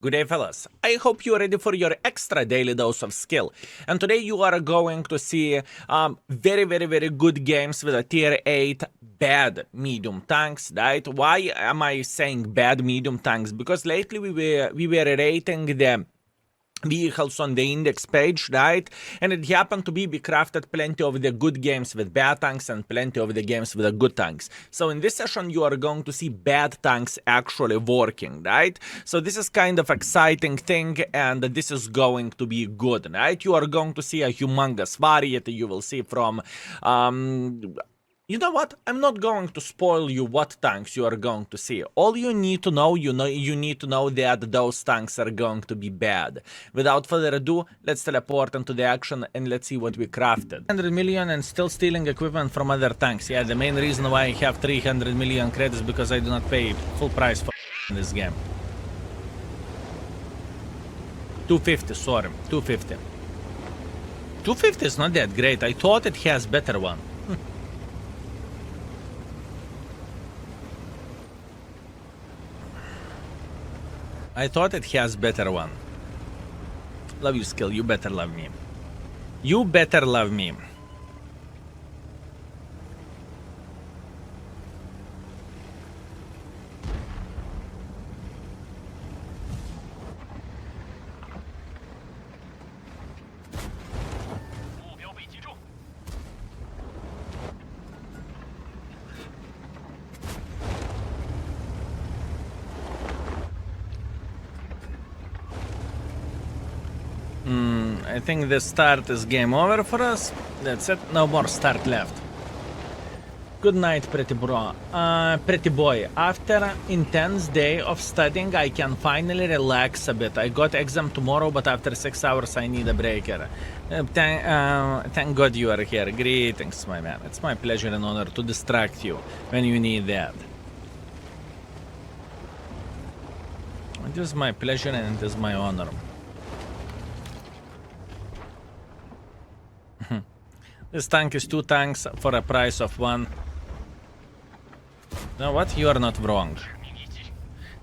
Good day, fellas. I hope you are ready for your extra daily dose of skill. And today you are going to see very good games with a tier 8 bad medium tanks, right? Why am I saying bad medium tanks? Because lately we were rating the vehicles on the index page, right? And it happened to be we crafted plenty of the good games with bad tanks and plenty of the games with the good tanks. So in this session you are going to see bad tanks actually working, right? So this is kind of exciting thing, and this is going to be good, right? You are going to see a humongous variety. You will see from you know what? I'm not going to spoil you what tanks you are going to see. All you need to know, you need to know that those tanks are going to be bad. Without further ado, let's teleport into the action and let's see what we crafted. 100 million and still stealing equipment from other tanks. Yeah, the main reason why I have 300 million credits because I do not pay full price for this game. 250, sorry, 250. 250 is not that great. I thought it has better one. I thought it has better one. Love you, skill. You better love me. You better love me. I think the start is game over for us. That's it. No more start left. Good night, pretty bro. Pretty boy. After intense day of studying, I can finally relax a bit. I got exam tomorrow, but after 6 hours, I need a breaker. Thank God you are here. Greetings, my man. It's my pleasure and honor to distract you when you need that. It is my pleasure and it is my honor. This tank is 2 tanks for a price of 1. You know what? You are not wrong.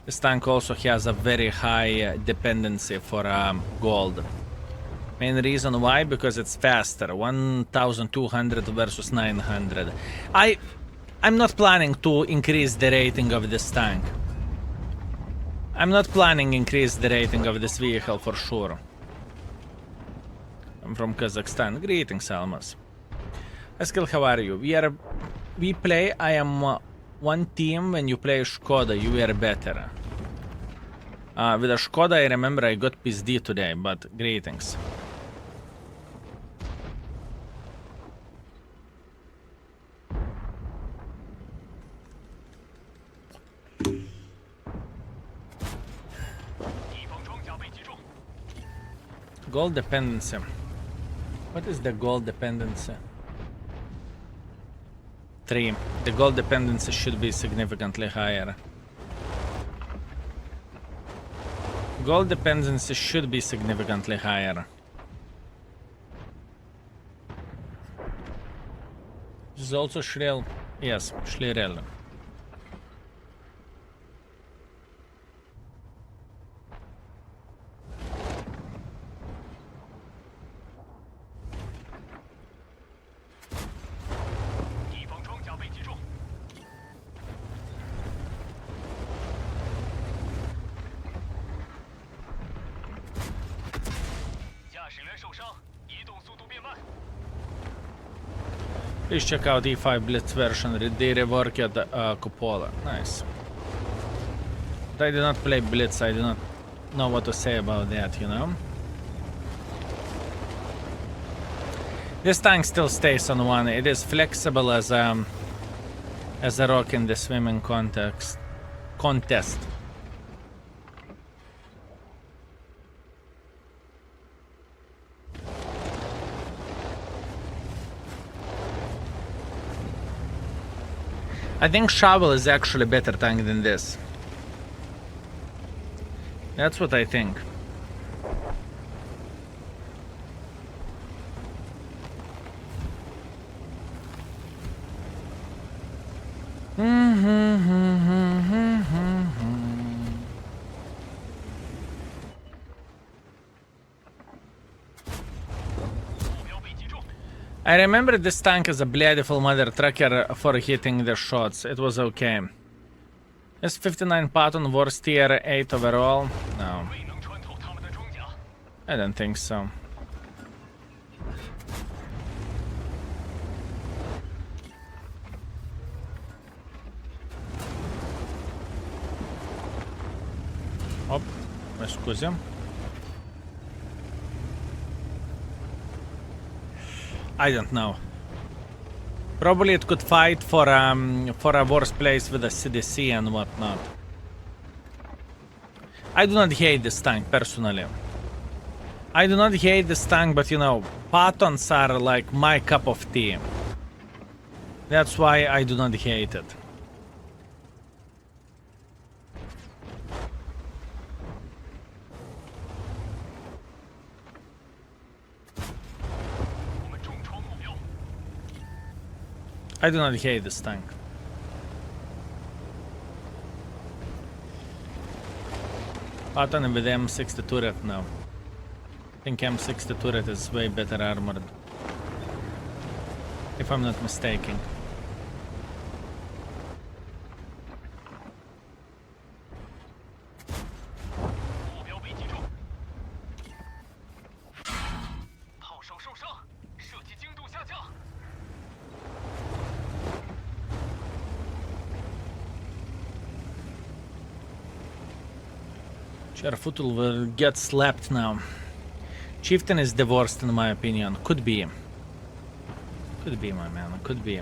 This tank also has a very high dependency for gold. Main reason why? Because it's faster. 1200 versus 900. I'm not planning to increase the rating of this tank. I'm not planning to increase the rating of this vehicle for sure. I'm from Kazakhstan. Greetings, Almas. Eskil, how are you? We play. I am one team. When you play Skoda, you are better. With a Skoda, I remember I got PSD today, but greetings. Gold dependency. What is the gold dependency? 3. The gold dependency should be significantly higher. Gold dependency should be significantly higher. This is also Shril. Yes, Shlirel. Please check out E5 Blitz version. They reworked Cupola. Nice. But I do not play Blitz. I do not know what to say about that, you know? This tank still stays on 1. It is flexible as a rock in the swimming contest. I think Shovel is actually a better tank than this. That's what I think. I remember this tank as a bloodful mother trucker for hitting the shots. It was okay. Is 59 Patton worst tier 8 overall? No. I don't think so. Op, scusi. I don't know. Probably it could fight for a worse place with a CDC and whatnot. I do not hate this tank personally. I do not hate this tank, but you know, Pattons are like my cup of tea. That's why I do not hate it. I do not hate this tank. Patton with M60 turret now. I think M60 turret is way better armored. If I'm not mistaken. Sharfutul will get slapped now. Chieftain is the worst in my opinion. Could be. Could be, my man. Could be.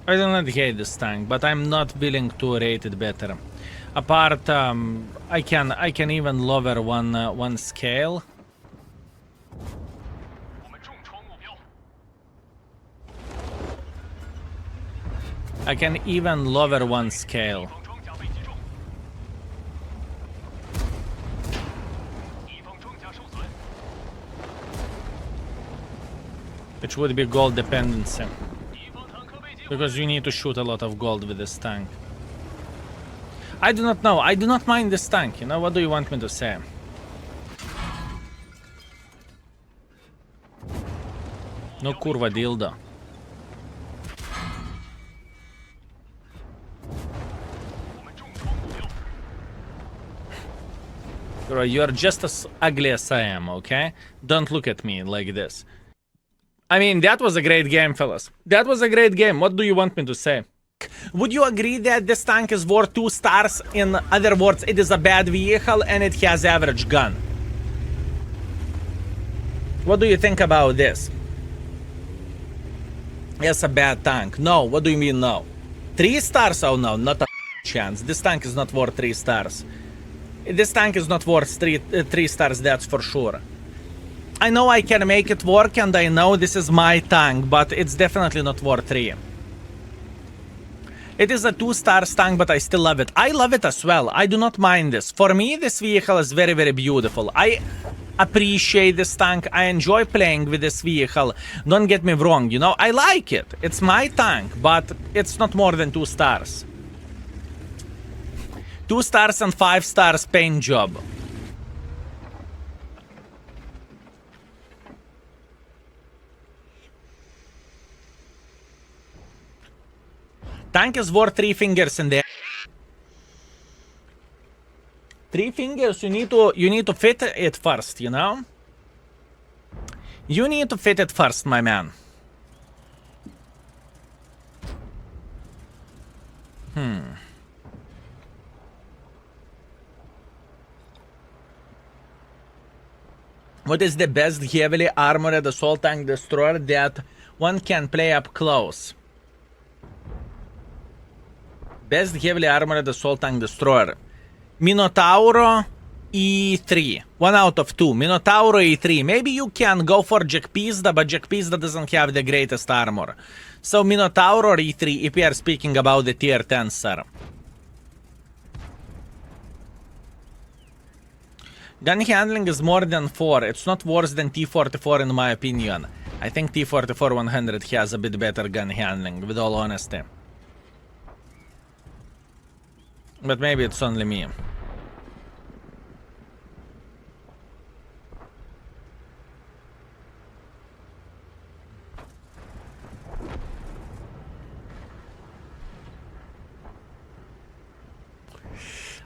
I do not hate this tank, but I'm not willing to rate it better. Apart, I can even lower one scale. I can even lower one scale. Which would be gold dependency. Because you need to shoot a lot of gold with this tank. I do not know. I do not mind this tank. You know, what do you want me to say? No kurva dildo. Bro, you're just as ugly as I am, okay? Don't look at me like this. I mean, that was a great game, fellas. That was a great game. What do you want me to say? Would you agree that this tank is worth 2 stars? In other words, it is a bad vehicle and it has average gun. What do you think about this? It's a bad tank. No, what do you mean no? 3 stars? Oh no, not a chance. This tank is not worth 3 stars. This tank is not worth 3 stars, that's for sure. I know I can make it work and I know this is my tank, but it's definitely not worth 3. It is a 2-star tank, but I still love it. I love it as well. I do not mind this. For me, this vehicle is very, very beautiful. I appreciate this tank. I enjoy playing with this vehicle. Don't get me wrong, you know, I like it. It's my tank, but it's not more than 2 stars. 2 stars and 5 stars paint job. Tank is worth 3 fingers in there. 3 fingers, you need to fit it first, you know? You need to fit it first, my man. What is the best heavily armored assault tank destroyer that one can play up close? Best heavily armored assault tank destroyer. Minotauro E3. 1 out of 2. Minotauro E3. Maybe you can go for Jack Pizda, but Jack Pizda doesn't have the greatest armor. So Minotauro or E3 if we are speaking about the tier 10, sir. Gun handling is more than 4. It's not worse than T44 in my opinion. I think T44 100 has a bit better gun handling, with all honesty. But maybe it's only me.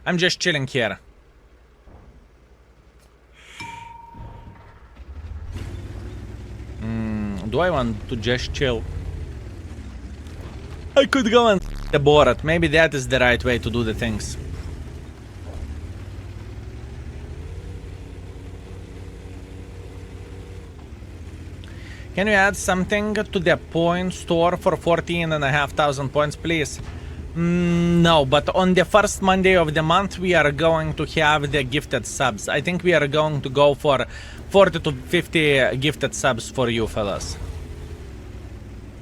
I'm just chilling here. Do I want to just chill? I could go and the board. Maybe that is the right way to do the things. Can you add something to the point store for 14,500 points, please? No, but on the first Monday of the month, we are going to have the gifted subs. I think we are going to go for 40 to 50 gifted subs for you fellas.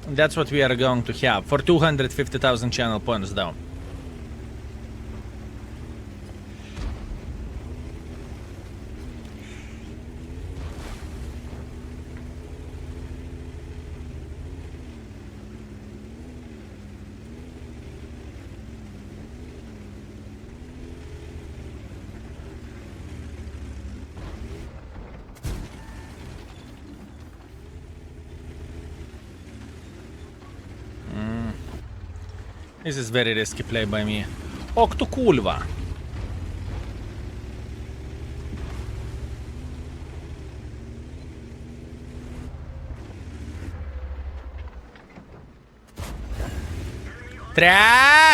That's what we are going to have for 250,000 channel points though. This is very risky play by me. Och to kurwa. Track!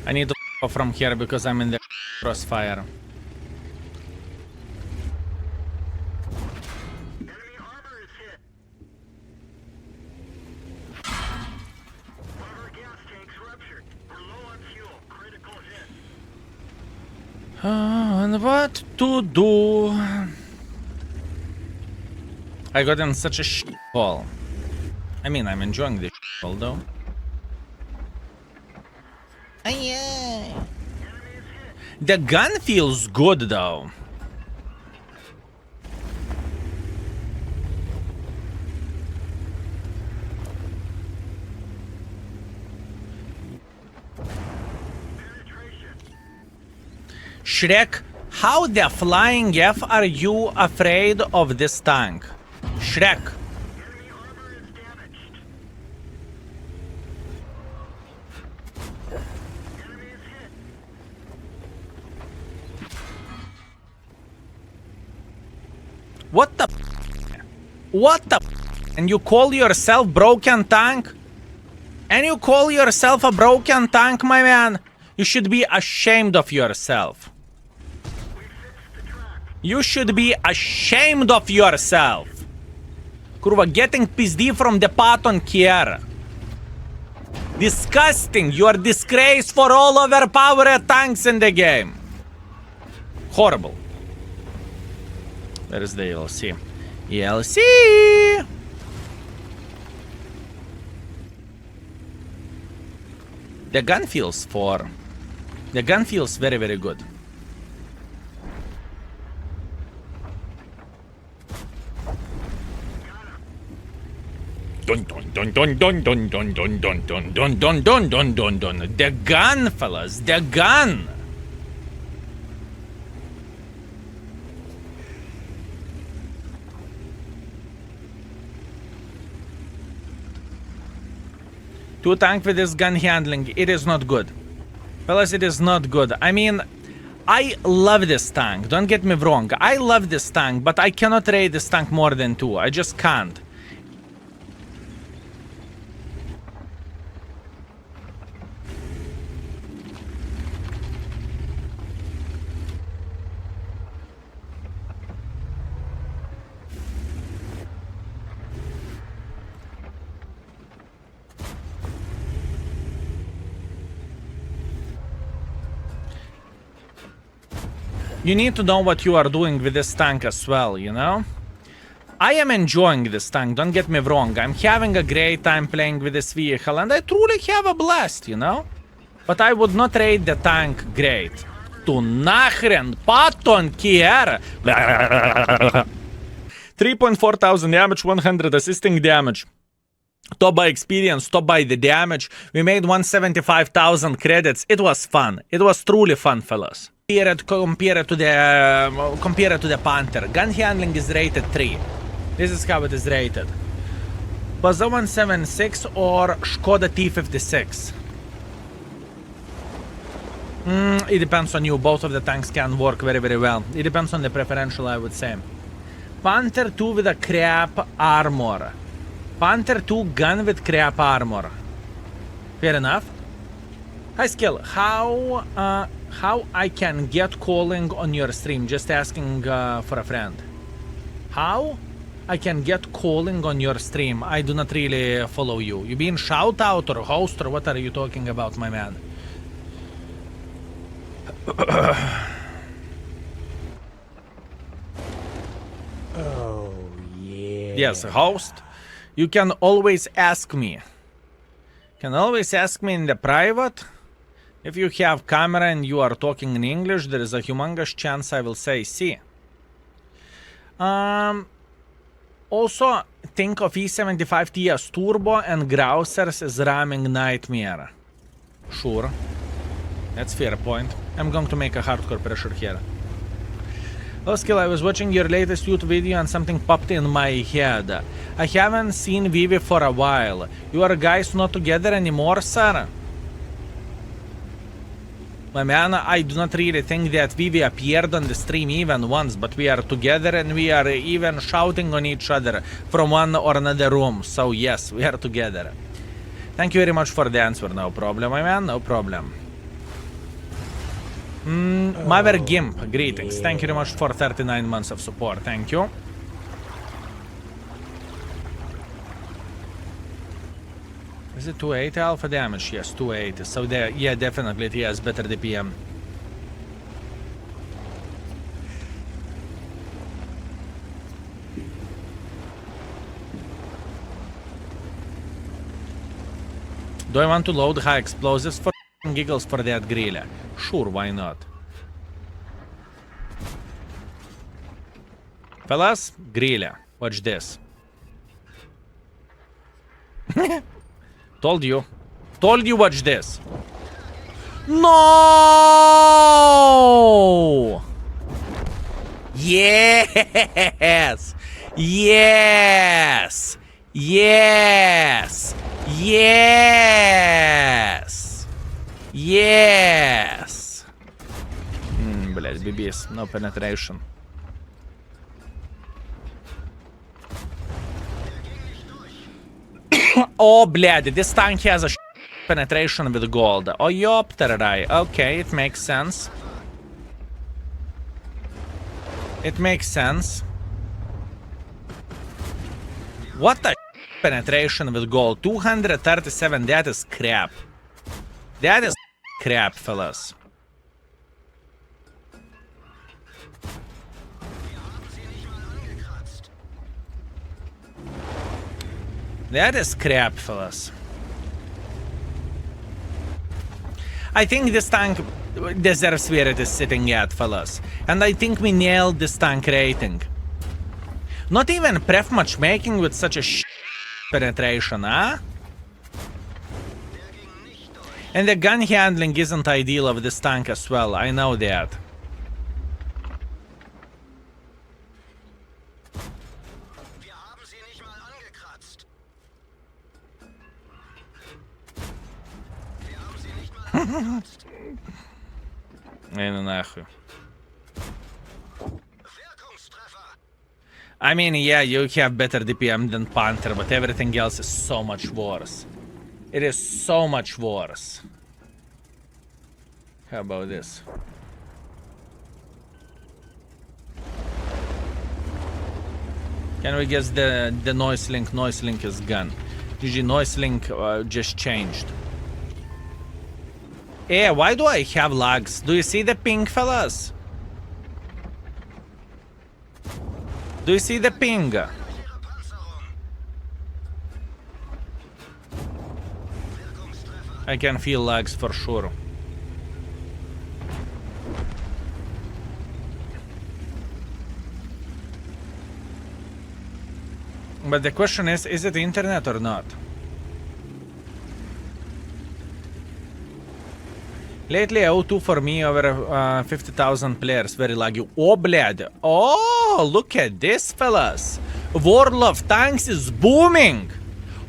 I need to go from here because I'm in the crossfire. Enemy armor is hit. One of our gas tanks ruptured. We're low on fuel. Critical hit. And what to do? I got in such a shithole. I mean, I'm enjoying this shithole though. The gun feels good though. Shrek, how the flying F are you afraid of this tank? Shrek. Enemy armor is damaged. Enemy is hit. What the What the And you call yourself broken tank? And you call yourself a broken tank, my man? You should be ashamed of yourself. You should be ashamed of yourself. Kurwa, getting pissed from the pattern here. Disgusting. You are disgrace for all overpowered tanks in the game. Horrible. Where is the ELC? ELC! The gun feels The gun feels very, very good. Dun dun dun dun dun dun dun dun dun dun dun dun dun dun dun dun. The gun, fellas, the gun. Two tank with this gun handling, it is not good. Fellas, it is not good. I mean, I love this tank, don't get me wrong. I love this tank, but I cannot rate this tank more than 2. I just can't. You need to know what you are doing with this tank as well, you know? I am enjoying this tank, don't get me wrong. I'm having a great time playing with this vehicle and I truly have a blast, you know? But I would not rate the tank great. Tu nachren, paton kier! 3.4 thousand damage, 100 assisting damage. top by experience, top by the damage. We made 175,000 credits. It was fun. It was truly fun, fellas. Compare it to the Panther. Gun handling is rated 3. This is how it is rated. Baza 176 or Škoda T56. It depends on you. Both of the tanks can work very, very well. It depends on the preferential, I would say. Panther 2 with a crap armor. Panther 2 gun with crap armor. Fair enough. Hi Skill, how I can get calling on your stream? Just asking for a friend. How I can get calling on your stream? I do not really follow you. You being shout out or host or what are you talking about, my man? Oh, yeah. Yes, host. You can always ask me. Can always ask me in the private. If you have camera and you are talking in English, there is a humongous chance I will say see. Also, think of E75TS Turbo and Grousers as ramming nightmare. Sure. That's fair point. I'm going to make a hardcore pressure here. Oh, Skill, I was watching your latest YouTube video and something popped in my head. I haven't seen Vivi for a while. You are guys not together anymore, sir? My man, I do not really think that Vivi appeared on the stream even once, but we are together and we are even shouting on each other from one or another room. So yes, we are together. Thank you very much for the answer. No problem, my man, no problem. Mother Gimp, greetings. Thank you very much for 39 months of support. Thank you. Is it 280 alpha damage? Yes, 280. So there, yeah, definitely it has better DPM. Do I want to load high explosives for giggles for that grill? Sure, why not? Fellas, grill. Watch this. Told you. Told you watch this. No! Yes! Yes! Yes! Yes! Yes! Блять, BBs, no penetration. Oh, блядь, this tank has a penetration with gold. Oh, yopterai. Okay, it makes sense. It makes sense. What the penetration with gold? 237, that is crap. That is crap, fellas. That is crap, fellas. I think this tank deserves where it is sitting at, fellas. And I think we nailed this tank rating. Not even pref matchmaking with such a penetration, huh? And the gun handling isn't ideal of this tank as well, I know that. I mean, yeah, you have better DPM than Panther, but everything else is so much worse. It is so much worse. How about this? Can we guess the noise link? Noise link is gone. GG, noise link just changed. Yeah, why do I have lags? Do you see the ping, fellas? Do you see the ping? I can feel lags for sure. But the question is it internet or not? Lately, O2 for me over 50,000 players. Very laggy. Oh, bled. Oh, look at this, fellas. World of Tanks is booming.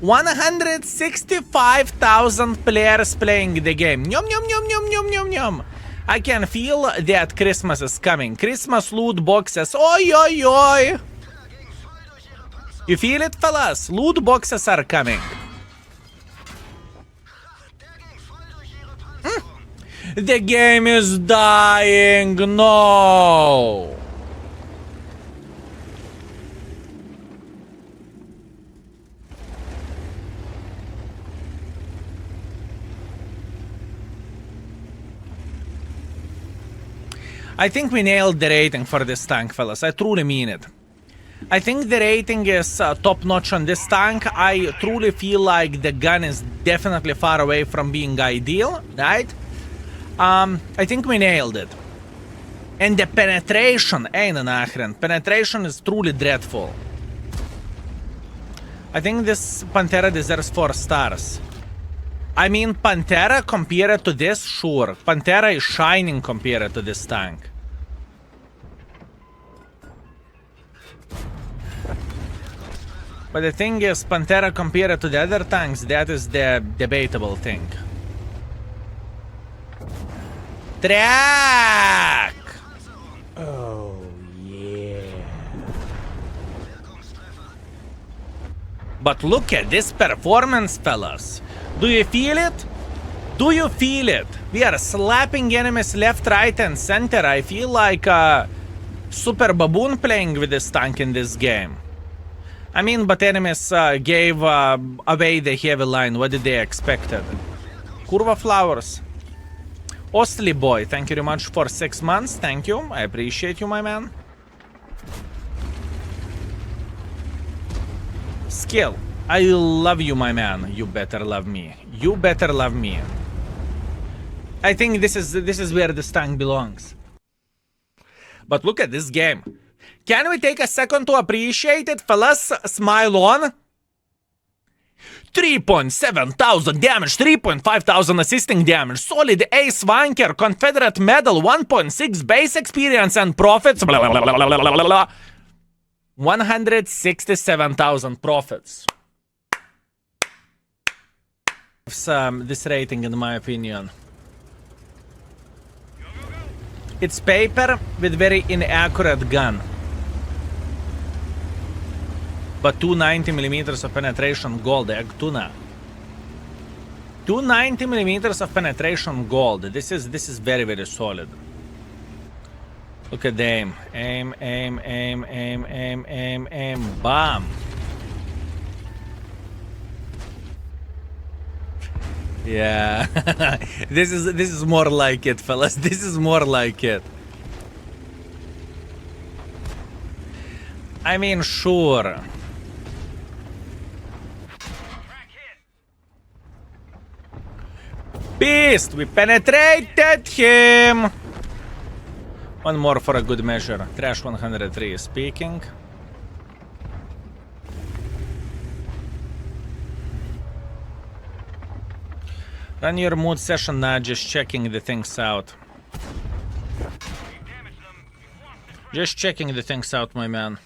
165,000 players playing the game. Yum, yum, yum, yum, yum, yum, yum. I can feel that Christmas is coming. Christmas loot boxes. Oi, oi, oi. You feel it, fellas? Loot boxes are coming. The game is dying. No. I think we nailed the rating for this tank, fellas. I truly mean it. I think the rating is top-notch on this tank. I truly feel like the gun is definitely far away from being ideal, right? I think we nailed it. And the penetration, penetration is truly dreadful. I think this Pantera deserves 4 stars. I mean, Pantera compared to this, sure. Pantera is shining compared to this tank. But the thing is, Pantera compared to the other tanks, that is the debatable thing. Track! Oh, yeah. But look at this performance, fellas. Do you feel it? Do you feel it? We are slapping enemies left, right, and center. I feel like a super baboon playing with this tank in this game. I mean, but enemies gave away the heavy line. What did they expect? Curva Flowers. Ostly Boy, thank you very much for 6 months. Thank you. I appreciate you, my man. Skill. I love you, my man. You better love me. You better love me. I think this is where this tank belongs. But look at this game. Can we take a second to appreciate it, fellas? Smile on. 3.7 thousand damage, 3.5 thousand assisting damage, solid ace wanker, Confederate medal, 1.6 base experience and profits. 167,000 profits. This rating, in my opinion. It's paper with very inaccurate gun. But 290mm of penetration gold, egg tuna. 290mm of penetration gold. This is very, very solid. Look at the aim. Aim, aim, aim, aim, aim, aim, aim. Bam. Yeah. This is more like it, fellas. This is more like it. I mean, sure. Beast! We penetrated him! One more for a good measure. Trash 103 is speaking. Run your mood session now, just checking the things out. Just checking the things out, my man.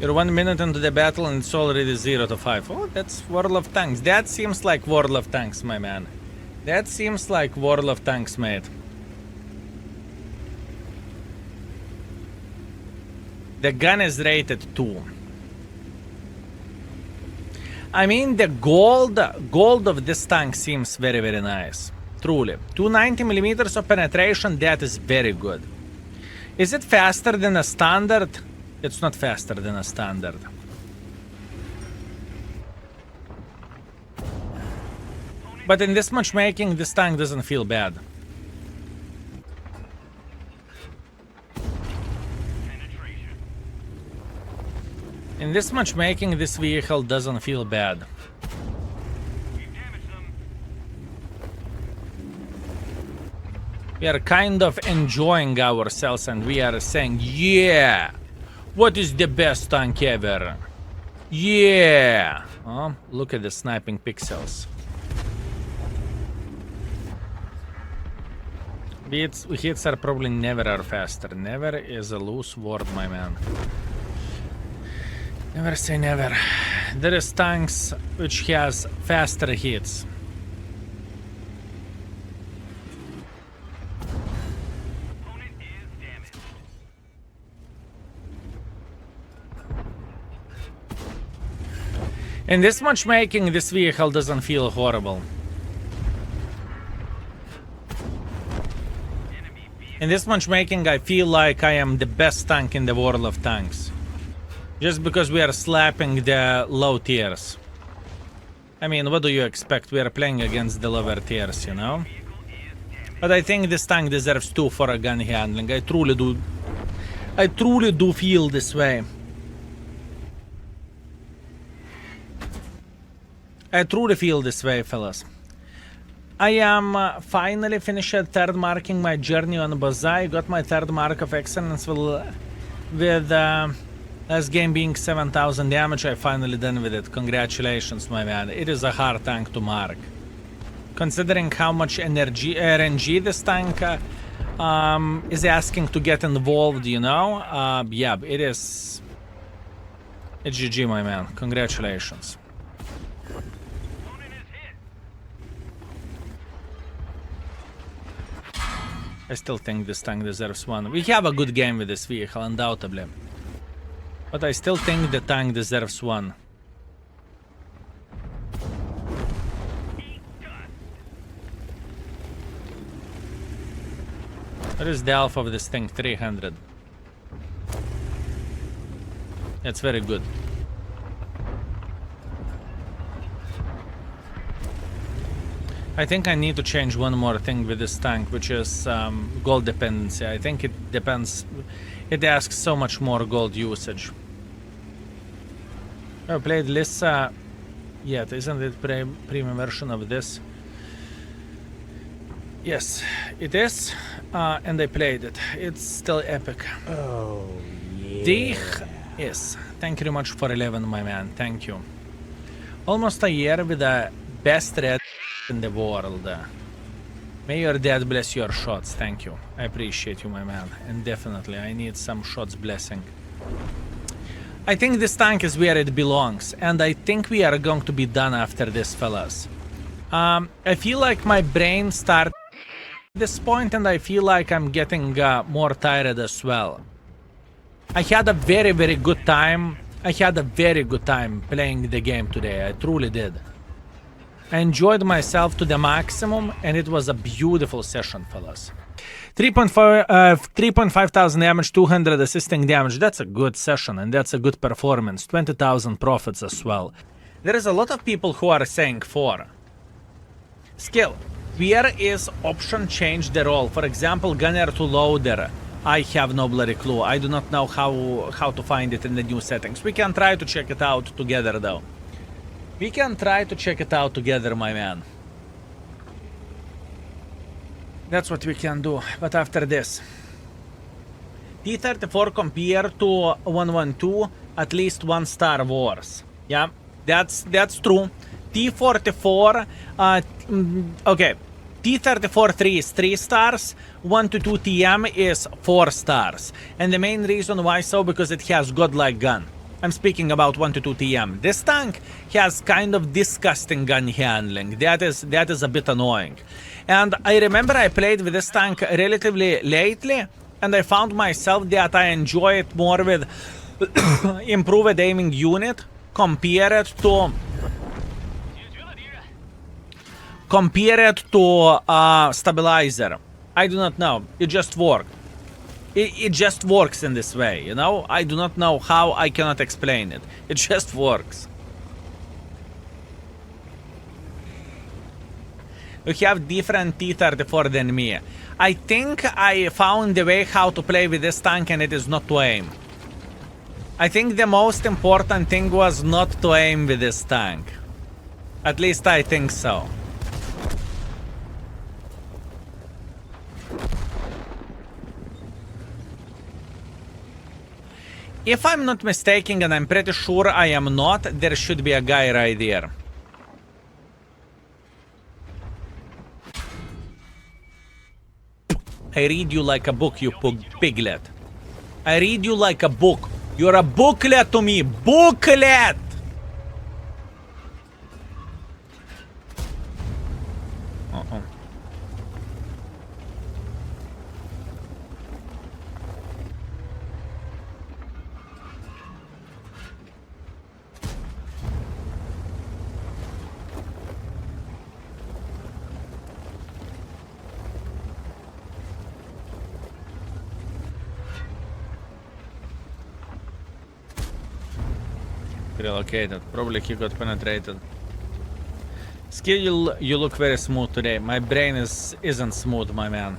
You're 1 minute into the battle and it's already 0 to 5. Oh, that's World of Tanks. That seems like World of Tanks, my man. That seems like World of Tanks, mate. The gun is rated 2. I mean, the gold of this tank seems very, very nice. Truly. 290mm of penetration, that is very good. Is it faster than a standard? It's not faster than a standard. But in this matchmaking, this tank doesn't feel bad. In this matchmaking, this vehicle doesn't feel bad. We are kind of enjoying ourselves and we are saying, yeah, What is the best tank ever? Yeah! Oh, look at the sniping pixels. Hits are probably never are faster. Never is a loose word, my man. Never say never. There is tanks which has faster hits. Opponent is damaged. In this matchmaking, this vehicle doesn't feel horrible. Enemy vehicle. In this matchmaking, I feel like I am the best tank in the world of tanks. Just because we are slapping the low tiers. I mean, what do you expect? We are playing against the lower tiers, you know? But I think this tank deserves 2 for a gun handling. I truly do. I truly do feel this way. I truly feel this way, fellas. I am finally finished third marking my journey on Bazai. Got my third mark of excellence with last game being 7,000 damage. I finally done with it. Congratulations, my man. It is a hard tank to mark. Considering how much energy RNG this tank is asking to get involved, you know? Yeah, it is. It's GG, my man. Congratulations. Opponent is hit. I still think this tank deserves 1. We have a good game with this vehicle, undoubtedly. But I still think the tank deserves 1. What is the alpha of this thing? 300. That's very good. I think I need to change one more thing with this tank, which is gold dependency. I think it depends. It asks so much more gold usage. I played Lissa yet. Isn't it premium version of this? Yes, it is. And I played it. It's still epic. Oh, yeah. Dich is. Thank you very much for 11, my man. Thank you. Almost a year with the best red in the world. May your dad bless your shots. Thank you. I appreciate you, my man. And definitely, I need some shots blessing. I think this tank is where it belongs. And I think we are going to be done after this, fellas. I feel like my brain started at this point, and I feel like I'm getting more tired as well. I had a very, very good time. I had a very good time playing the game today. I truly did. I enjoyed myself to the maximum, and it was a beautiful session, fellas. 3.5 thousand damage, 200 assisting damage. That's a good session, and that's a good performance. 20,000 profits as well. There is a lot of people who are saying 4. Skill. Where is option change the role? For example, gunner to loader. I have no bloody clue. I do not know how to find it in the new settings. We can try to check it out together, though. We can try to check it out together, my man. That's what we can do. But after this, T-34 compared to 112, at least 1 star wars. Yeah, that's true. T-44, okay. T-34 3 is 3 stars, 122 TM is 4 stars. And the main reason why so, because it has godlike gun. I'm speaking about 122 TM. This tank has kind of disgusting gun handling. That is a bit annoying. And I remember I played with this tank relatively lately, and I found myself that I enjoy it more with improved aiming unit compared to stabilizer. I do not know. It just worked. It just works in this way, you know? I do not know how. I cannot explain it. It just works. You have different T-34 than me. I think I found the way how to play with this tank, and it is not to aim. I think the most important thing was not to aim with this tank. At least I think so. If I'm not mistaken, and I'm pretty sure I am not, there should be a guy right there. I read you like a book, you piglet. I read you like a book. You're a booklet to me. Booklet! Uh-oh. Relocated. Probably he got penetrated. Skill, you look very smooth today. My brain isn't smooth, my man.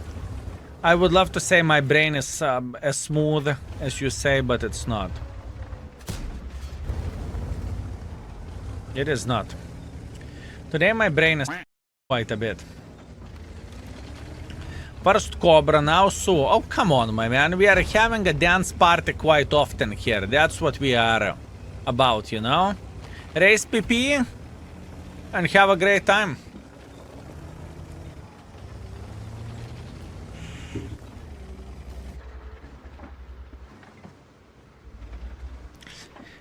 I would love to say my brain is as smooth as you say, but it's not. It is not. Today my brain is quite a bit. First Cobra, now Sue. Oh, come on, my man. We are having a dance party quite often here. That's what we are about, you know? Raise PP and have a great time.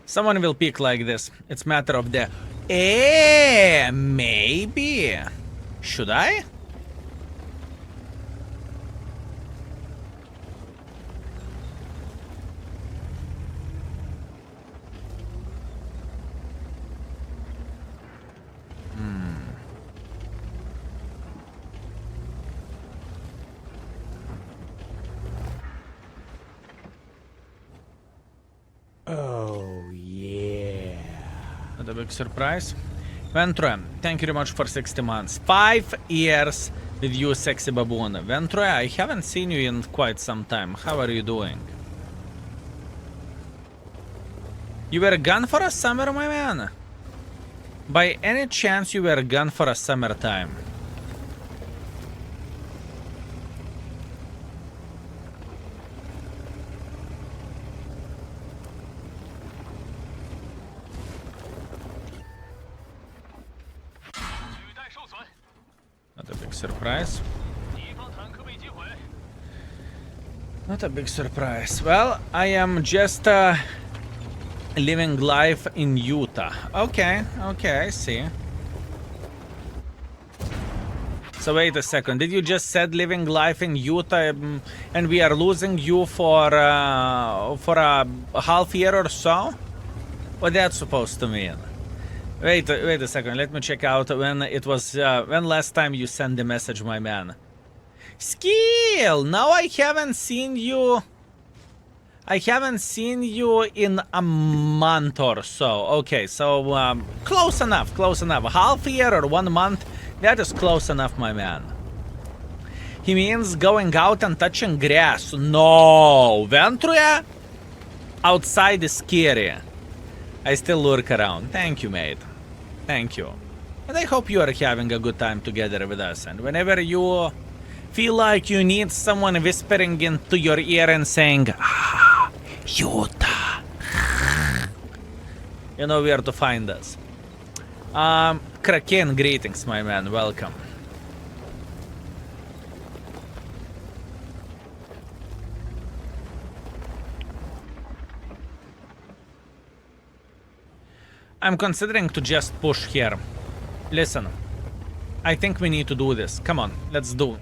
Someone will pick like this. It's matter of the... maybe. Should I? Oh, yeah. Not a big surprise. Ventre, thank you very much for 60 months. 5 years with you, sexy baboon. Ventre, I haven't seen you in quite some time. How are you doing? You were gone for a summer, my man? By any chance you were gone for a summertime? Not a big surprise. Not a big surprise. Well, I am just living life in Utah. Okay, I see. So wait a second. Did you just said living life in Utah, and we are losing you for a half year or so? What that's supposed to mean? Wait a second. Let me check out when it was. When last time you sent the message, my man? Skill. Now I haven't seen you. I haven't seen you in a month or so. Okay, so close enough. Close enough. Half year or 1 month. That is close enough, my man. He means going out and touching grass. No, Venture. Outside is scary. I still lurk around. Thank you, mate. Thank you. And I hope you are having a good time together with us. And whenever you feel like you need someone whispering into your ear and saying, "Ah, Utah," you know where to find us. Kraken, greetings, my man. Welcome. I'm considering to just push here. Listen, I think we need to do this. Come on, let's do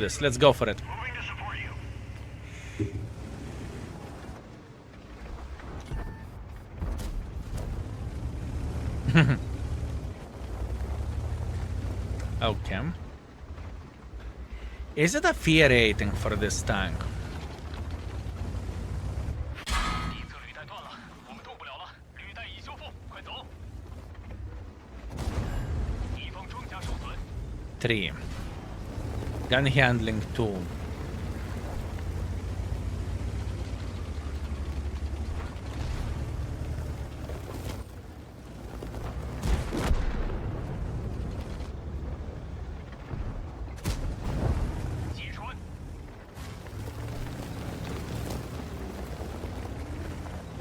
this. Let's go for it. Moving to support you. Okay. Is it a fear rating for this tank? Three. Gun handling 2.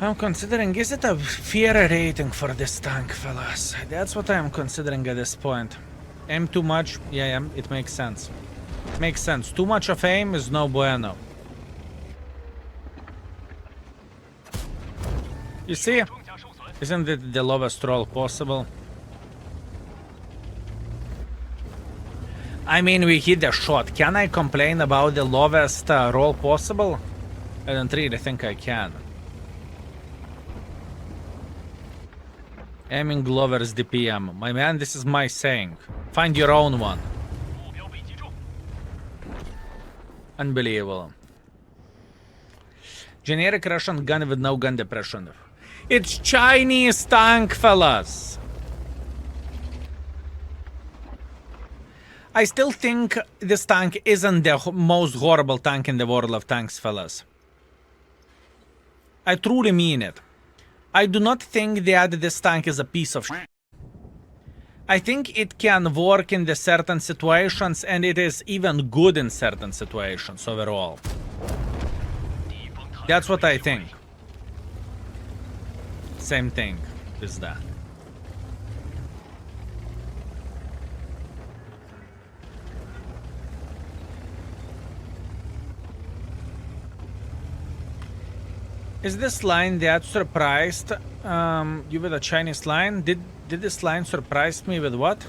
I'm considering, is it a fair rating for this tank, fellas? That's what I'm considering at this point. Aim too much? Yeah, it makes sense. Makes sense. Too much of aim is no bueno. You see? Isn't it the lowest roll possible? I mean, we hit the shot. Can I complain about the lowest roll possible? I don't really think I can. Aiming lowers DPM. My man, this is my saying. Find your own one. Unbelievable. Generic Russian gun with no gun depression. It's Chinese tank, fellas. I still think this tank isn't the most horrible tank in the world of tanks, fellas. I truly mean it. I do not think that this tank is a piece of shit. I think it can work in the certain situations, and it is even good in certain situations overall. That's what I think. Same thing is that. Is this line that surprised you with a Chinese line? Did this line surprise me with what?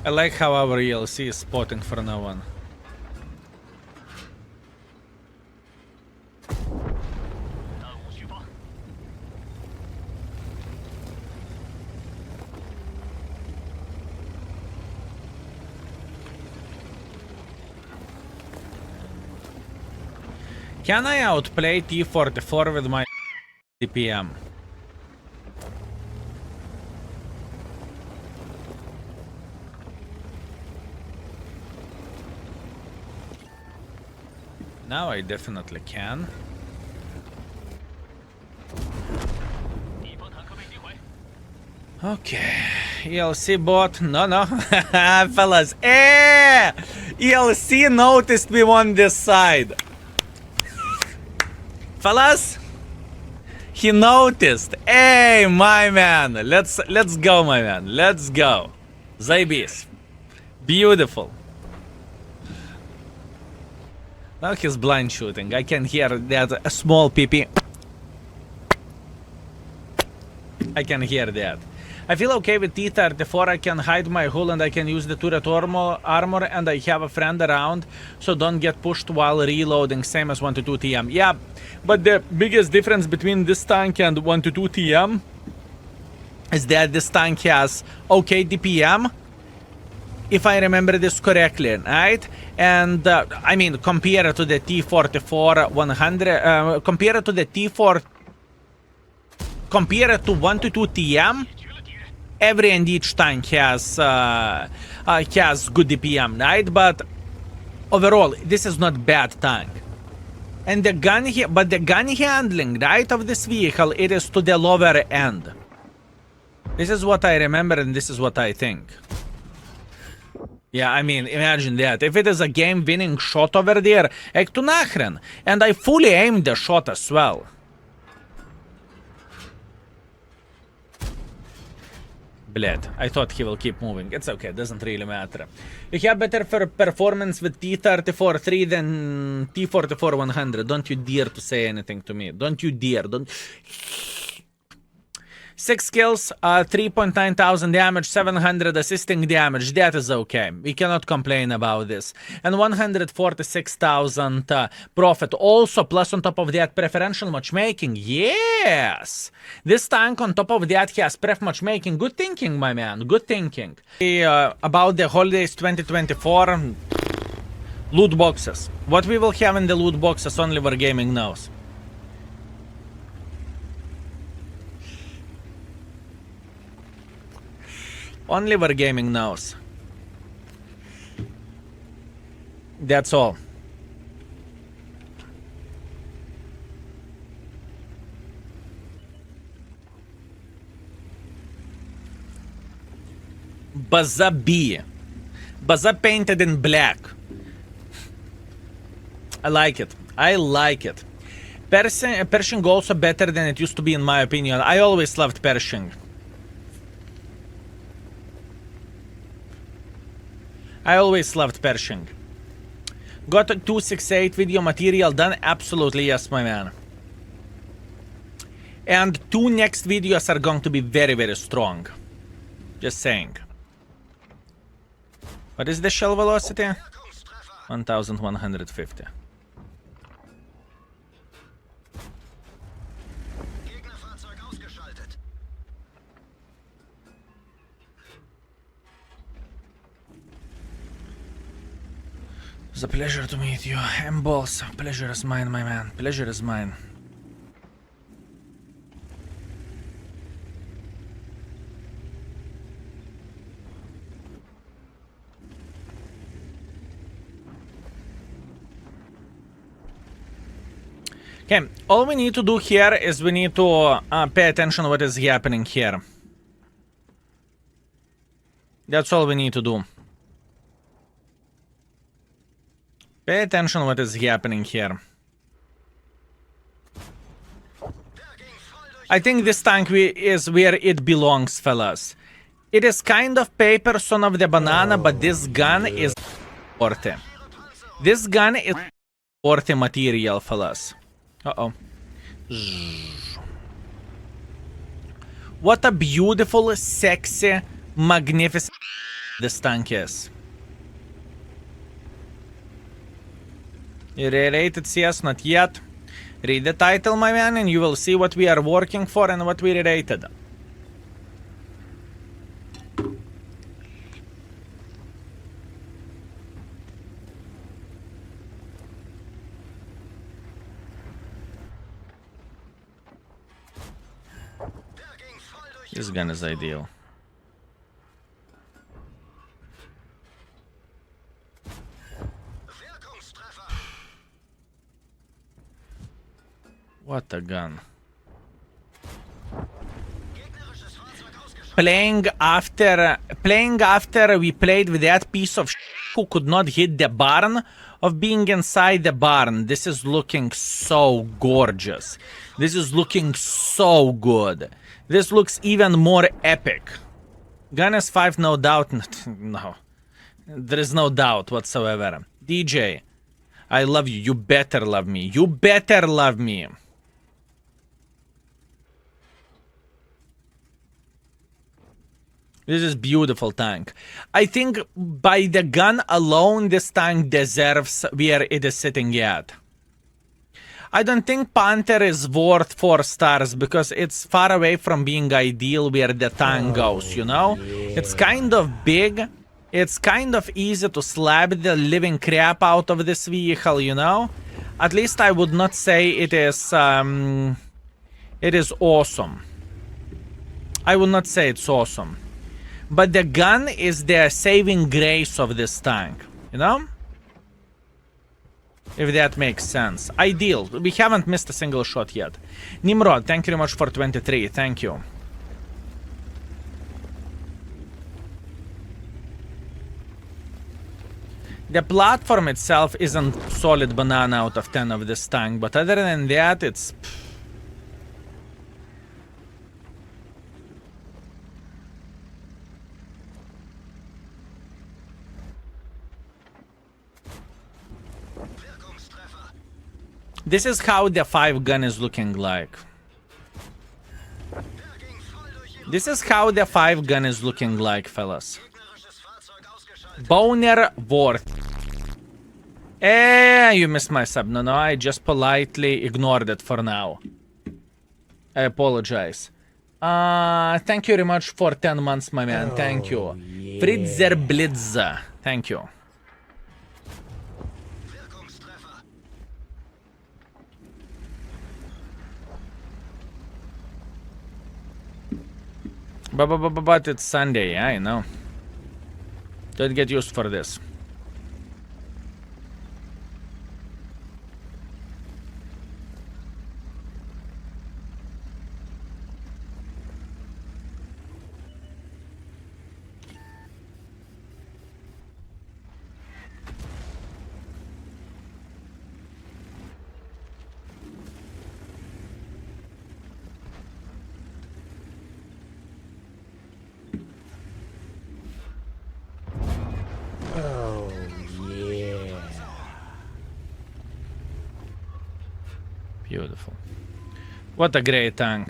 I like how our ELC is spotting for no one. Can I outplay T-44 with my DPM? Now I definitely can. Okay, ELC bot, no, fellas, ELC noticed me on this side. Fellas, he noticed. Hey, my man, let's go, my man, let's go. Zaibis, beautiful. Now he's blind shooting. I can hear that a small PP. I can hear that. I feel okay with T-34. I can hide my hull and I can use the turret armor and I have a friend around, so don't get pushed while reloading, same as 122 TM. Yeah, but the biggest difference between this tank and 122 TM is that this tank has okay DPM, if I remember this correctly, right? And I mean, compared to the T-44 100, compared to the T-4, compared to 122 TM, every and each tank has good DPM, right? But overall, this is not bad tank. And the gun but the gun handling, right, of this vehicle, it is to the lower end. This is what I remember, and this is what I think. Yeah, I mean, imagine that. If it is a game-winning shot over there, ek tu nachren. And I fully aimed the shot as well. Bled, I thought he will keep moving. It's okay, doesn't really matter. You have better performance with T-34-3 than T-44-100. Don't you dare to say anything to me. Don't you dare. Don't. 6 kills, 3.9 thousand damage, 700 assisting damage. That is okay. We cannot complain about this. And 146,000 profit. Also, plus on top of that, preferential matchmaking. Yes! This tank on top of that has pref matchmaking. Good thinking, my man. Good thinking. About the holidays 2024, loot boxes. What we will have in the loot boxes, only Wargaming knows. Only Wargaming knows. That's all. Baza B. Baza painted in black. I like it. I like it. Pershing also better than it used to be in my opinion. I always loved Pershing. I always loved Pershing. Got a 268 video material done? Absolutely yes, my man. And 2 next videos are going to be very, very strong. Just saying. What is the shell velocity? 1150. Gegnerfahrzeug ausgeschaltet. It's a pleasure to meet you. M-Balls. Pleasure is mine, my man. Pleasure is mine. Okay, all we need to do here is we need to pay attention to what is happening here. That's all we need to do. Pay attention to what is happening here. I think this tank is where it belongs, fellas. It is kind of paper son of the banana, but this gun is worthy. This gun is worthy material, fellas. Uh-oh. What a beautiful, sexy, magnificent this tank is. You rated CS? Not yet. Read the title, my man, and you will see what we are working for and what we rated. This gun is ideal. What a gun. Playing after we played with that piece of who could not hit the barn of being inside the barn. This is looking so gorgeous. This is looking so good. This looks even more epic. Gun S5, no doubt. No. There is no doubt whatsoever. DJ, I love you. You better love me. You better love me. This is beautiful tank. I think by the gun alone, this tank deserves where it is sitting at. I don't think Panther is worth 4 stars because it's far away from being ideal where the tank goes, you know? Yeah. It's kind of big. It's kind of easy to slap the living crap out of this vehicle, you know? At least I would not say it is awesome. I would not say it's awesome. But the gun is the saving grace of this tank, you know? If that makes sense. Ideal. We haven't missed a single shot yet. Nimrod, thank you very much for 23. Thank you. The platform itself isn't solid banana out of 10 of this tank, but other than that, it's... This is how the 5 gun is looking like. This is how the 5 gun is looking like, fellas. Boner Worth. You missed my sub. No, I just politely ignored it for now. I apologize. Thank you very much for 10 months, my man. Thank you. Yeah. Fritzer Blitzer. Thank you. But it's Sunday, yeah, I know. Don't get used for this. Beautiful. What a great tank.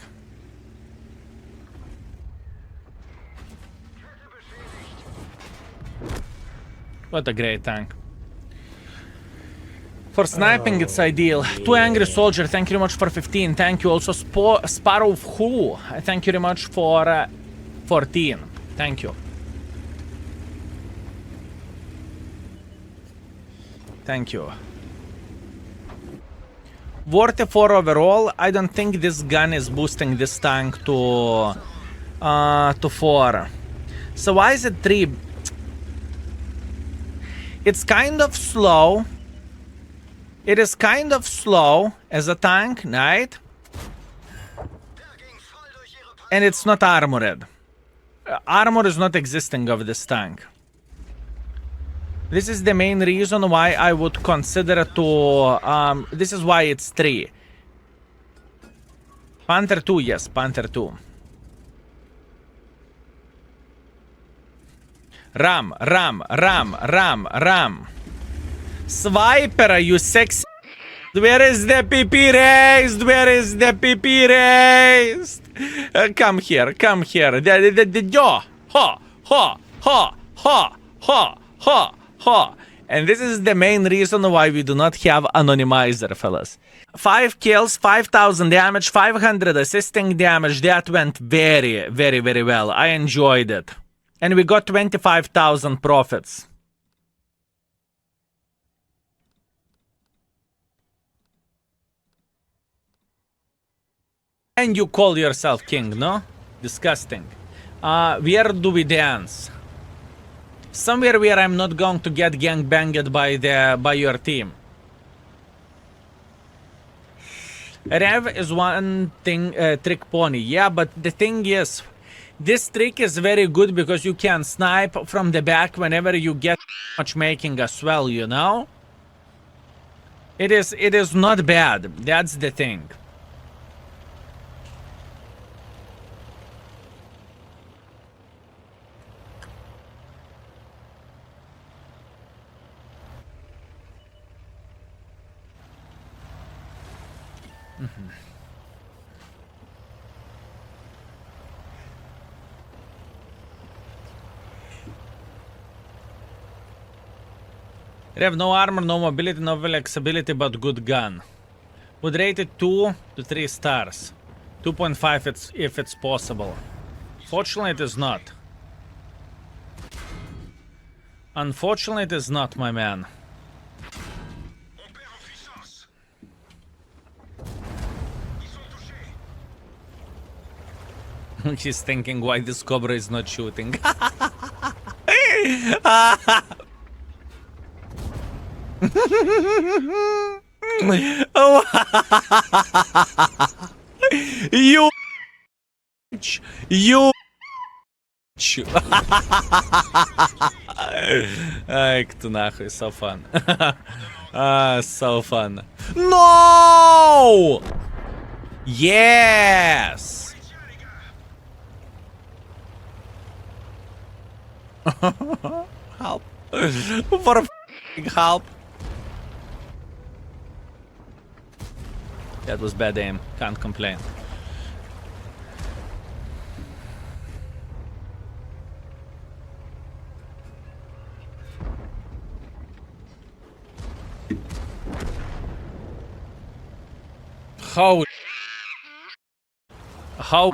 What a great tank. For sniping, it's ideal. Two Angry Soldier, thank you very much for 15. Thank you also Sparrow of Who. Thank you very much for 14. Thank you. Thank you. 44 overall. I don't think this gun is boosting this tank to 4. So why is it 3? It's kind of slow. It is kind of slow as a tank, right? And it's not armored. Armor is not existing of this tank. This is the main reason why I would consider to... this is why it's 3. Panther 2, yes, Panther 2. Ram. Swiper, you sexy... Where is the PP raised? Where is the PP raised? Come here. Yo! Ha! And this is the main reason why we do not have anonymizer, fellas. 5 kills, 5,000 damage, 500 assisting damage. That went very, very, very well. I enjoyed it. And we got 25,000 profits. And you call yourself king, no? Disgusting. Where do we dance? Somewhere where I'm not going to get gangbanged by your team. Rev is one thing, trick pony. Yeah, but the thing is, this trick is very good because you can snipe from the back whenever you get matchmaking as well, you know? It is not bad. That's the thing. Rev, no armor, no mobility, no flexibility, but good gun. Would rate it 2 to 3 stars. 2.5 if it's possible. Fortunately, it is not. Unfortunately, it is not, my man. He's thinking why this Cobra is not shooting. Oh. You Ай, кто нахуй, so fun. So fun. No! Yes! Help. For help. That was bad aim. Can't complain. How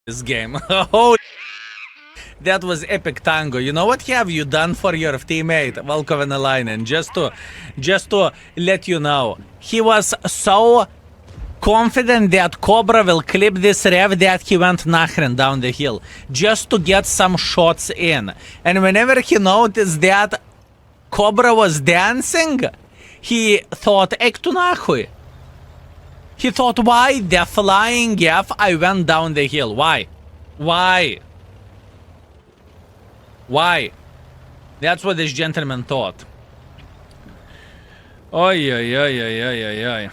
this game? That was epic tango. You know what have you done for your teammate Valkovanainen? Just to let you know, he was so confident that Cobra will clip this rev that he went nachren down the hill just to get some shots in. And whenever he noticed that Cobra was dancing, he thought, ek tu nahui. He thought, why the flying F I went down the hill? Why? Why? Why? That's what this gentleman thought. Oi, oi, oi, oi, oi, oi, oi.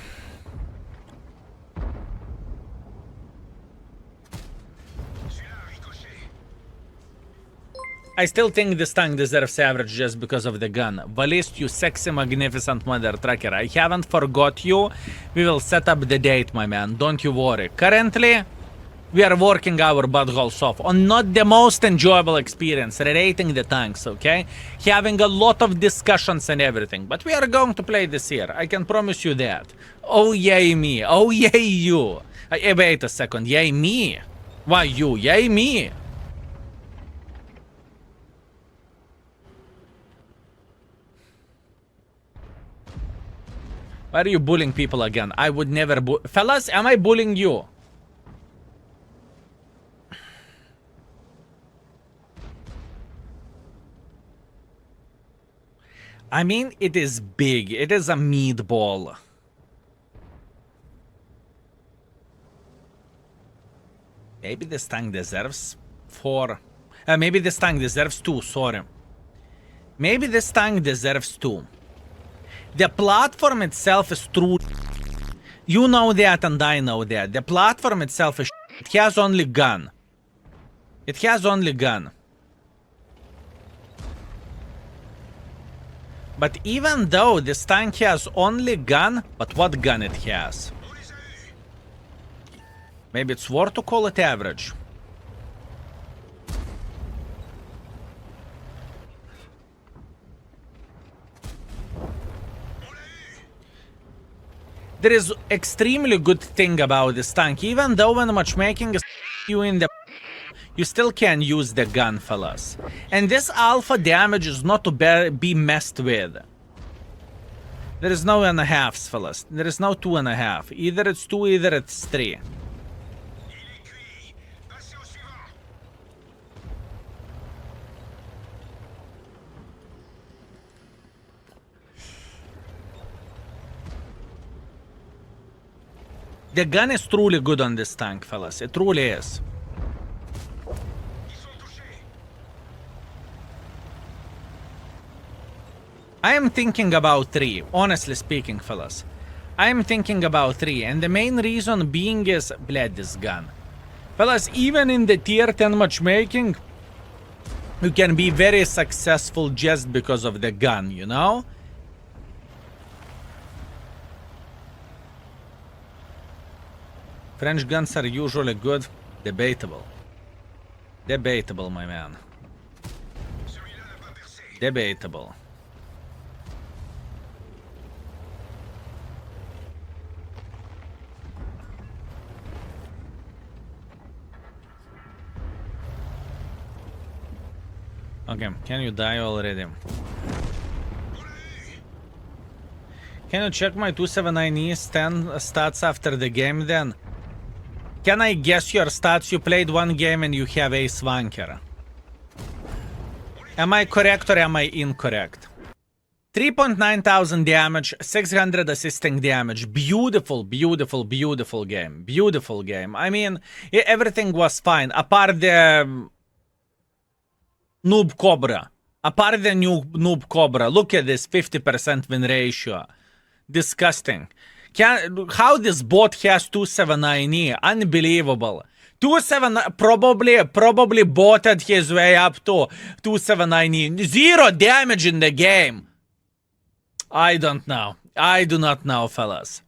I still think this tank deserves average just because of the gun. Valist, you sexy, magnificent mother trucker. I haven't forgot you. We will set up the date, my man. Don't you worry. Currently, we are working our buttholes off on not the most enjoyable experience, rating the tanks, okay? Having a lot of discussions and everything. But we are going to play this year. I can promise you that. Oh, yay me. Oh, yay you. Wait a second. Yay me? Why you? Yay me? Why are you bullying people again? I would never Fellas, am I bullying you? I mean, it is big. It is a meatball. Maybe this tank deserves 4. Maybe this tank deserves 2, sorry. Maybe this tank deserves 2. The platform itself is true. You know that and I know that. The platform itself is it has only gun. It has only gun. But even though this tank has only gun, but what gun it has? Maybe it's worth to call it average. There is extremely good thing about this tank. Even though when matchmaking is you in the, you still can use the gun, fellas. And this alpha damage is not to be messed with. There is no 1/2s, fellas. There is no 2.5. Either it's 2, either it's 3. The gun is truly good on this tank, fellas. It truly is. I am thinking about 3, honestly speaking, fellas. I am thinking about 3, and the main reason being is, bled this gun. Fellas, even in the tier 10 matchmaking, you can be very successful just because of the gun, you know? French guns are usually good. Debatable. Debatable, my man. Debatable. Okay, can you die already? Can you check my 279E stats after the game then? Can I guess your stats? You played 1 game and you have a swanker. Am I correct or am I incorrect? 3.9 thousand damage, 600 assisting damage. Beautiful, beautiful, beautiful game. Beautiful game. I mean, everything was fine. Apart the Noob Cobra. Apart the Noob Cobra. Look at this 50% win ratio. Disgusting. How this bot has 279E? Unbelievable. 27 probably botted his way up to 279E. 0 damage in the game. I don't know. I do not know, fellas.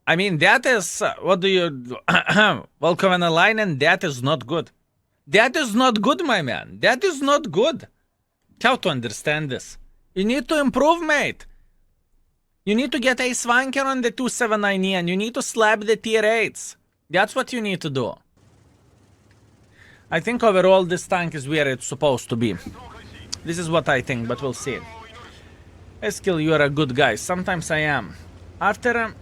I mean, that is what do you welcome on the line, and that is not good. That is not good, my man. That is not good. How to understand this? You need to improve, mate. You need to get a swanker on the 279E and you need to slap the tier 8s. That's what you need to do. I think overall this tank is where it's supposed to be. This is what I think, but we'll see. Eskil, you are a good guy. Sometimes I am. After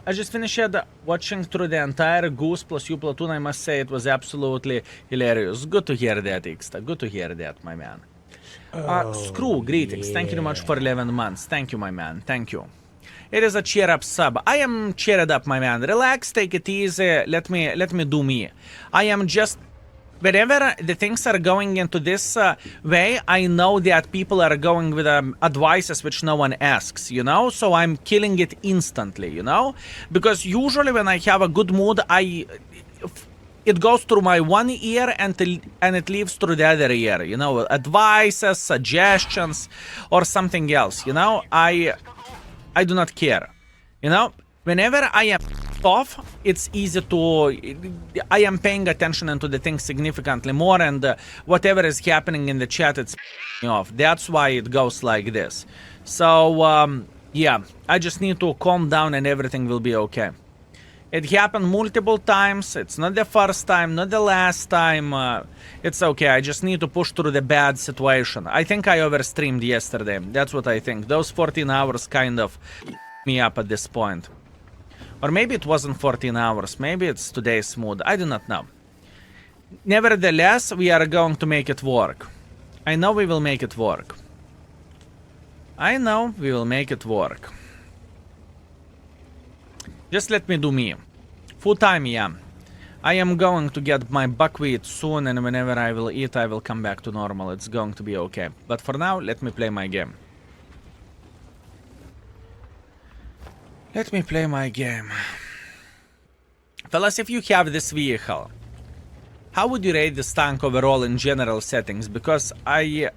I just finished watching through the entire Goose plus U platoon, I must say it was absolutely hilarious. Good to hear that, Ixta. Good to hear that, my man. Screw, greetings. Thank you very much for 11 months. Thank you, my man. Thank you. It is a cheer up sub. I am cheered up, my man. Relax, take it easy. Let me do me. I am just, whenever the things are going into this way, I know that people are going with advices which no one asks, you know? So I'm killing it instantly, you know? Because usually when I have a good mood, it goes through my one ear and it leaves through the other ear. You know, advices, suggestions, or something else. You know, I do not care. You know, whenever I am off, it's easy to. I am paying attention into the things significantly more, and whatever is happening in the chat, it's me off. That's why it goes like this. So yeah, I just need to calm down, and everything will be okay. It happened multiple times. It's not the first time, not the last time. It's okay. I just need to push through the bad situation. I think I overstreamed yesterday. That's what I think. Those 14 hours kind of me up at this point. Or maybe it wasn't 14 hours. Maybe it's today's mood. I do not know. Nevertheless, we are going to make it work. I know we will make it work. I know we will make it work. Just let me do me. Full time, yeah. I am going to get my buckwheat soon, and whenever I will eat, I will come back to normal. It's going to be okay. But for now, let me play my game. Let me play my game. Fellas, if you have this vehicle, how would you rate this tank overall in general settings? Because I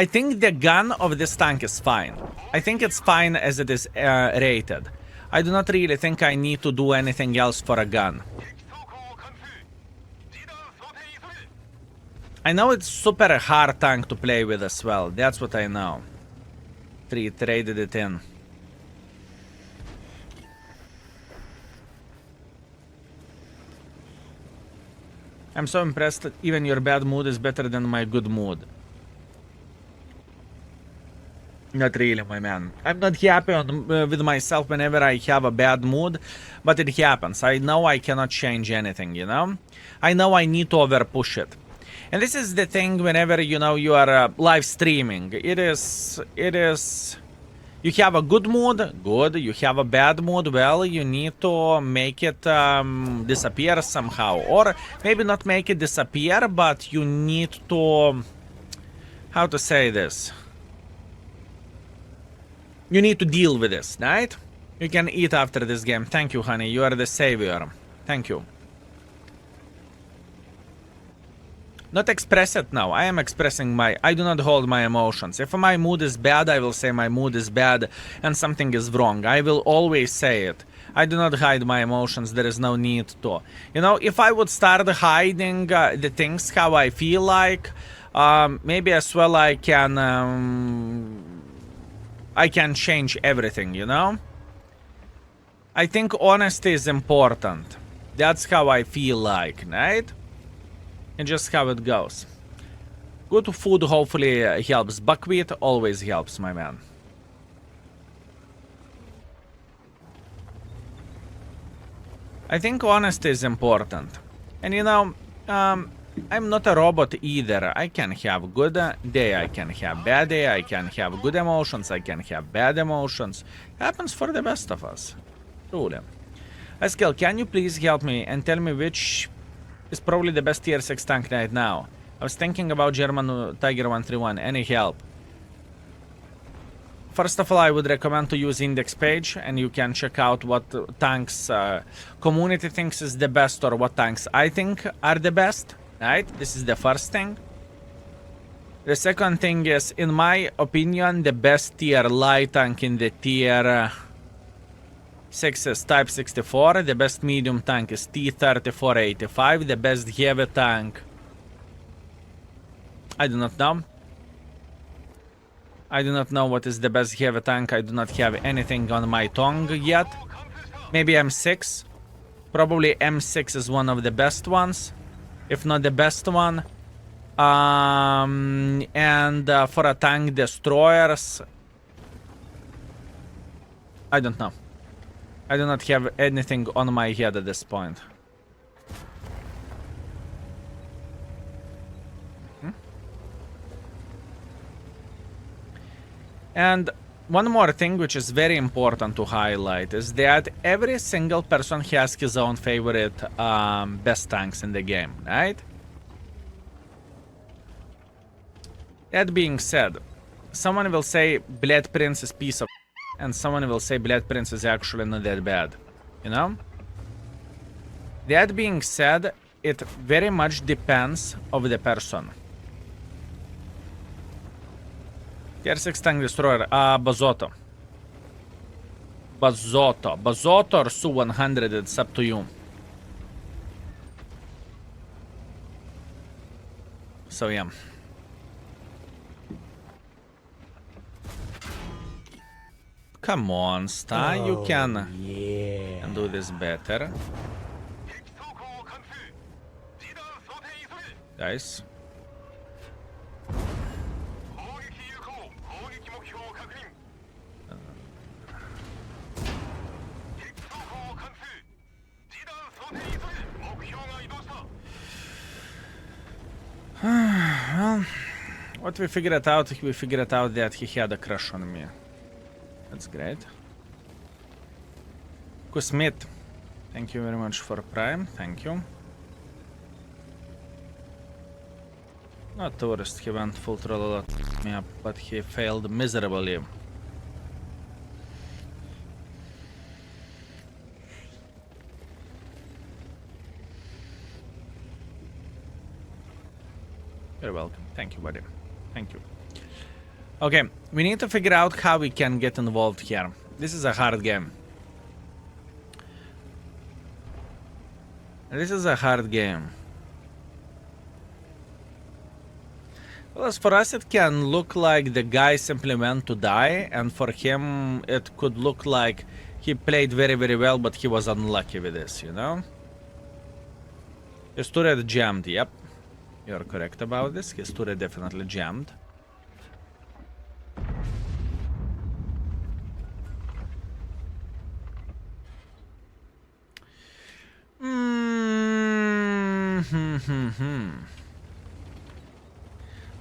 think the gun of this tank is fine. I think it's fine as it is rated. I do not really think I need to do anything else for a gun. I know it's super hard tank to play with as well. That's what I know. Traded it in. I'm so impressed that even your bad mood is better than my good mood. Not really, my man. I'm not happy with myself whenever I have a bad mood, but it happens. I know I cannot change anything, you know? I know I need to overpush it. And this is the thing whenever, you know, you are live streaming. It is... You have a good mood, good. You have a bad mood, well, you need to make it disappear somehow. Or maybe not make it disappear, but you need to... How to say this? You need to deal with this, right? You can eat after this game. Thank you, honey. You are the savior. Thank you. Not express it now. I am expressing my... I do not hold my emotions. If my mood is bad, I will say my mood is bad and something is wrong. I will always say it. I do not hide my emotions. There is no need to. You know, if I would start hiding the things how I feel like, maybe as well I can change everything, you know? I think honesty is important. That's how I feel like, right? And just how it goes. Good food hopefully helps. Buckwheat always helps, my man. I think honesty is important. And you know, I'm not a robot either. I can have good day, I can have bad day, I can have good emotions, I can have bad emotions. Happens for the best of us. Truly. Askel, can you please help me and tell me which is probably the best tier 6 tank right now? I was thinking about German Tiger 131. Any help? First of all, I would recommend to use index page, and you can check out what tanks community thinks is the best or what tanks I think are the best. Right? This is the first thing. The second thing is, in my opinion, the best tier light tank in the tier 6 is Type 64. The best medium tank is T-3485. The best heavy tank... I do not know. I do not know what is the best heavy tank. I do not have anything on my tongue yet. Maybe M6. Probably M6 is one of the best ones. If not the best one. And for a tank destroyers, I don't know. I do not have anything on my head at this point. And one more thing which is very important to highlight is that every single person has his own favorite best tanks in the game, right? That being said, someone will say Blade Prince is piece of and someone will say Blade Prince is actually not that bad, you know? That being said, it very much depends of the person. Tier 6 tank destroyer. Bazoto. Bazoto or Su-100, it's up to you. So yeah. Come on, Star, you can Yeah. do this better. Guys. Well, what we figured out that he had a crush on me. That's great. Kusmit, thank you very much for Prime, thank you. Not tourist, he went full troll me up, but he failed miserably. You're welcome. Thank you, buddy. Thank you. Okay, we need to figure out how we can get involved here. This is a hard game. This is a hard game. Well, as for us, it can look like the guy simply went to die, and for him, it could look like he played very, very well, but he was unlucky with this, you know? His turret jammed, yep. You're correct about this. His turret definitely jammed.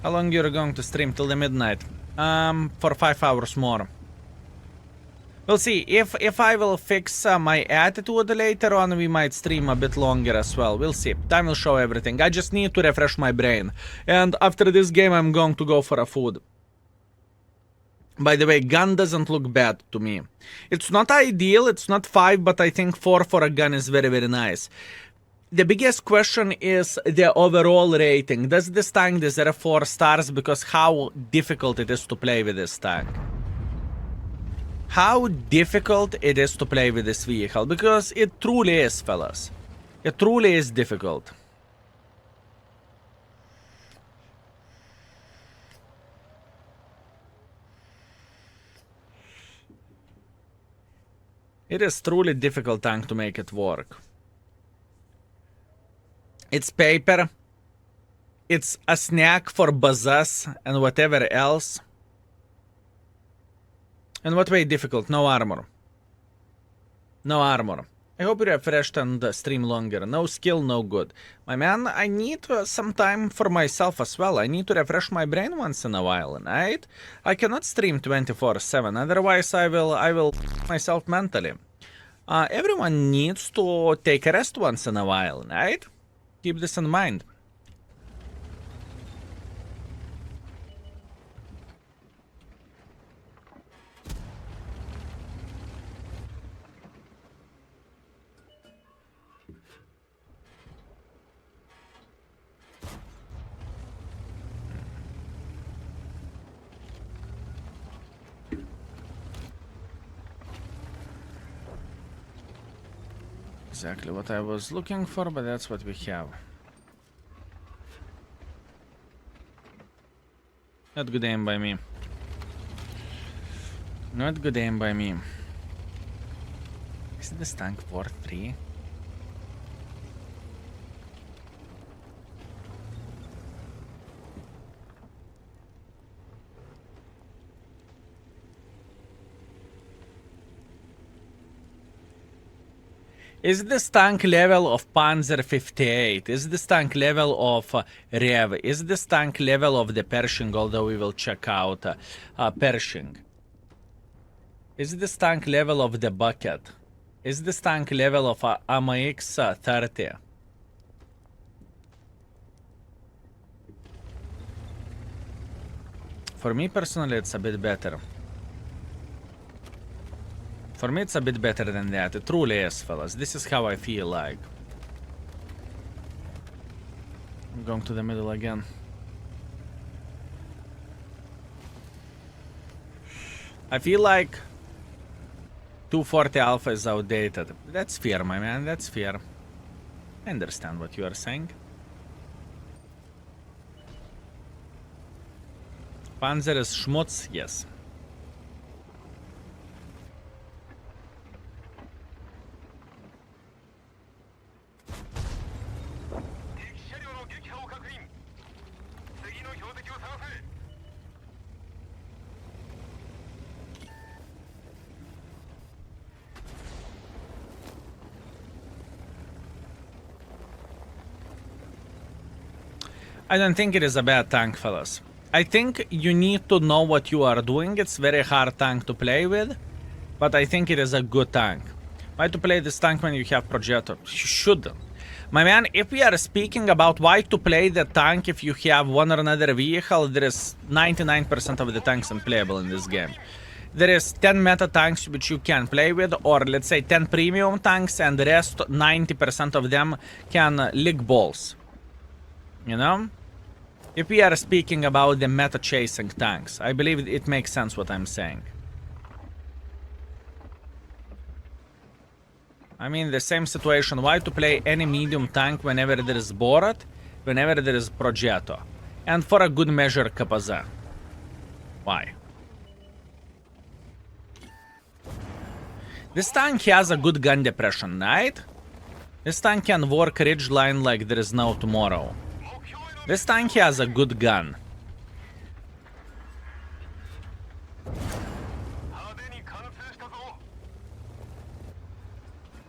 How long you're going to stream? Till the midnight? For 5 hours more. We'll see. If I will fix my attitude later on, we might stream a bit longer as well. We'll see. Time will show everything. I just need to refresh my brain. And after this game, I'm going to go for a food. By the way, gun doesn't look bad to me. It's not ideal. It's not 5, but I think 4 for a gun is very, very nice. The biggest question is the overall rating. Does this tank deserve 4 stars? Because how difficult it is to play with this tank. How difficult it is to play with this vehicle, because it truly is, fellas. It truly is difficult. It is truly difficult tank to make it work. It's paper. It's a snack for bazaars and whatever else. In what way difficult? No armor. No armor. I hope you refreshed and stream longer. No skill, no good. My man, I need some time for myself as well. I need to refresh my brain once in a while, right? I cannot stream 24/7, otherwise I will myself mentally. Everyone needs to take a rest once in a while, right? Keep this in mind. Exactly what I was looking for, but that's what we have. Not good aim by me. Not good aim by me. Isn't this tank 4-3? Is this tank level of Panzer 58? Is this tank level of Rev? Is this tank level of the Pershing? Although we will check out Pershing. Is this tank level of the Bucket? Is this tank level of AMX 30? For me personally, it's a bit better. For me, it's a bit better than that. It truly is, fellas. This is how I feel like. I'm going to the middle again. I feel like 240 alpha is outdated. That's fair, my man. That's fair. I understand what you are saying. Panzer is schmutz, yes. I don't think it is a bad tank, fellas. I think you need to know what you are doing. It's very hard tank to play with, but I think it is a good tank. Why to play this tank when you have projector? You shouldn't. My man, if we are speaking about why to play the tank if you have one or another vehicle, there is 99% of the tanks unplayable in this game. There is 10 meta tanks which you can play with, or let's say 10 premium tanks, and the rest, 90% of them can lick balls. You know? If we are speaking about the meta chasing tanks, I believe it makes sense what I'm saying. I mean, the same situation. Why to play any medium tank whenever there is Borat, whenever there is Progetto, and for a good measure Capazza? Why? This tank has a good gun depression, right? This tank can work ridgeline like there is no tomorrow. This tank has a good gun.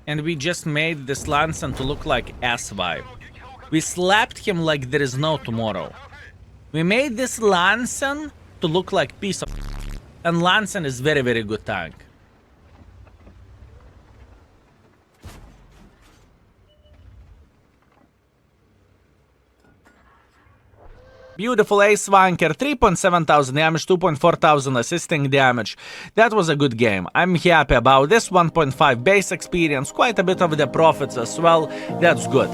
And we just made this Lansen to look like ass vibe. We slapped him like there is no tomorrow. We made this Lansen to look like piece of and Lansen is very, very good tank. Beautiful Ace Wanker, 3,700 damage, 2,400 assisting damage. That was a good game. I'm happy about this. 1.5 base experience, quite a bit of the profits as well. That's good.